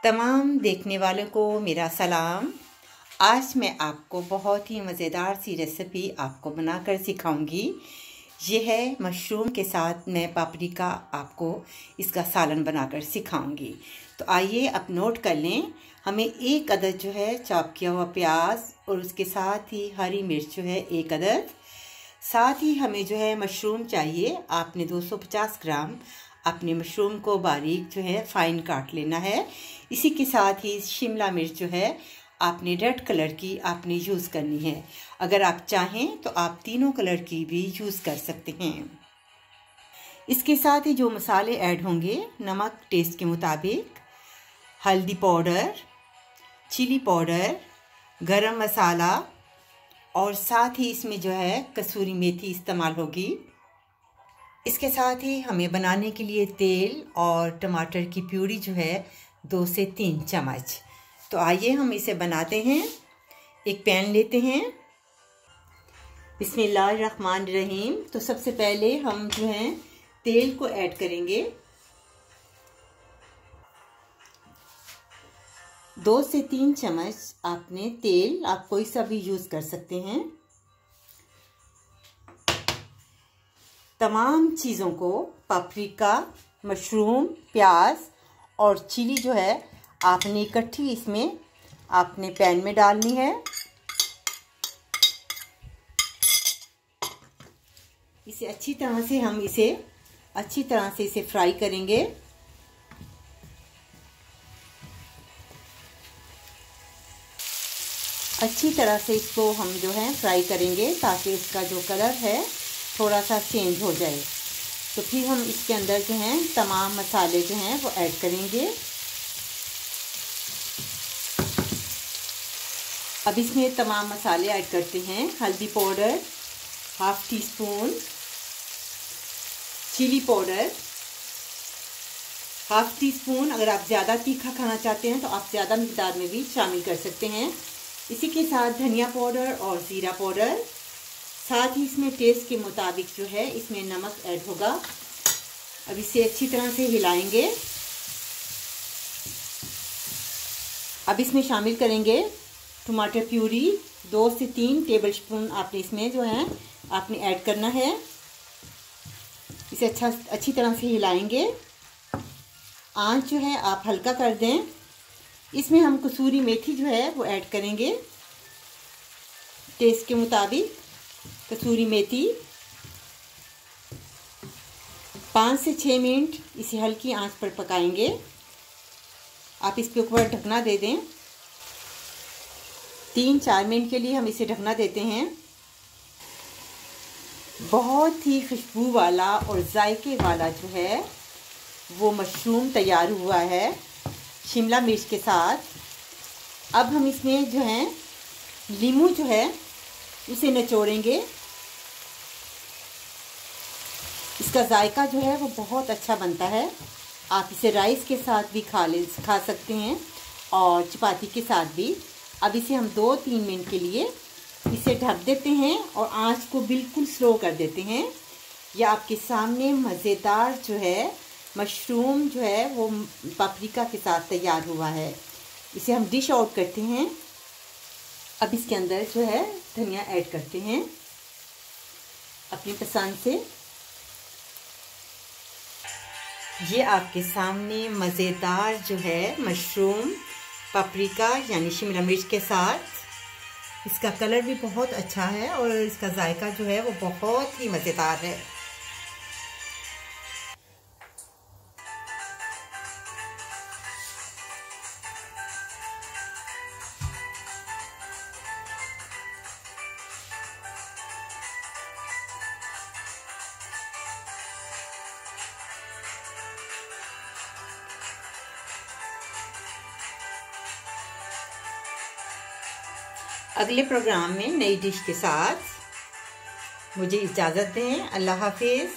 तमाम देखने वालों को मेरा सलाम। आज मैं आपको बहुत ही मज़ेदार सी रेसिपी आपको बनाकर सिखाऊंगी। ये है मशरूम के साथ मैं पापरिका आपको इसका सालन बनाकर सिखाऊंगी। तो आइए अब नोट कर लें। हमें एक अदद जो है चॉप किया हुआ प्याज और उसके साथ ही हरी मिर्च जो है एक अदद, साथ ही हमें जो है मशरूम चाहिए। आपने 250 ग्राम अपने मशरूम को बारीक जो है फ़ाइन काट लेना है। इसी के साथ ही शिमला मिर्च जो है आपने रेड कलर की आपने यूज़ करनी है। अगर आप चाहें तो आप तीनों कलर की भी यूज़ कर सकते हैं। इसके साथ ही जो मसाले ऐड होंगे, नमक टेस्ट के मुताबिक, हल्दी पाउडर, चिली पाउडर, गरम मसाला और साथ ही इसमें जो है कसूरी मेथी इस्तेमाल होगी। इसके साथ ही हमें बनाने के लिए तेल और टमाटर की प्यूरी जो है 2 से 3 चम्मच। तो आइए हम इसे बनाते हैं। एक पैन लेते हैं। बिस्मिल्लाहिर्रहमानिर्रहीम। तो सबसे पहले हम जो है तेल को ऐड करेंगे। 2 से 3 चम्मच आपने तेल, आप कोई सा भी यूज़ कर सकते हैं। तमाम चीज़ों को, पापरिका, मशरूम, प्याज और चिली जो है आपने इकट्ठी इसमें आपने पैन में डालनी है। इसे अच्छी तरह से इसे फ्राई करेंगे। अच्छी तरह से इसको हम जो है फ्राई करेंगे ताकि इसका जो कलर है थोड़ा सा चेंज हो जाए। तो फिर हम इसके अंदर जो हैं तमाम मसाले जो हैं वो ऐड करेंगे। अब इसमें तमाम मसाले ऐड करते हैं। हल्दी powder ½ teaspoon, chilli powder ½ teaspoon. अगर आप ज़्यादा तीखा खाना चाहते हैं तो आप ज़्यादा मिकदार में भी शामिल कर सकते हैं। इसी के साथ धनिया पाउडर और ज़ीरा पाउडर, साथ ही इसमें टेस्ट के मुताबिक जो है इसमें नमक ऐड होगा। अब इसे अच्छी तरह से हिलाएंगे। अब इसमें शामिल करेंगे टमाटर प्यूरी। 2 से 3 टेबलस्पून आपने इसमें जो है आपने ऐड करना है। इसे अच्छी तरह से हिलाएंगे। आंच जो है आप हल्का कर दें। इसमें हम कसूरी मेथी जो है वो ऐड करेंगे टेस्ट के मुताबिक। कसूरी मेथी 5 से 6 मिनट इसे हल्की आंच पर पकाएंगे। आप इसके ऊपर ढकना दे दें। 3-4 मिनट के लिए हम इसे ढकना देते हैं। बहुत ही खुशबू वाला और जायके वाला जो है वो मशरूम तैयार हुआ है शिमला मिर्च के साथ। अब हम इसमें जो है नींबू जो है उसे निचोड़ेंगे। इसका जायका जो है वो बहुत अच्छा बनता है। आप इसे राइस के साथ भी खा सकते हैं और चपाती के साथ भी। अब इसे हम 2-3 मिनट के लिए इसे ढक देते हैं और आंच को बिल्कुल स्लो कर देते हैं। यह आपके सामने मज़ेदार जो है मशरूम जो है वो पापरिका के साथ तैयार हुआ है। इसे हम डिश आउट करते हैं। अब इसके अंदर जो है धनिया ऐड करते हैं अपनी पसंद से। ये आपके सामने मज़ेदार जो है मशरूम पापरिका यानी शिमला मिर्च के साथ। इसका कलर भी बहुत अच्छा है और इसका जायका जो है वो बहुत ही मज़ेदार है। अगले प्रोग्राम में नई डिश के साथ मुझे इजाज़त दें। अल्लाह हाफिज़।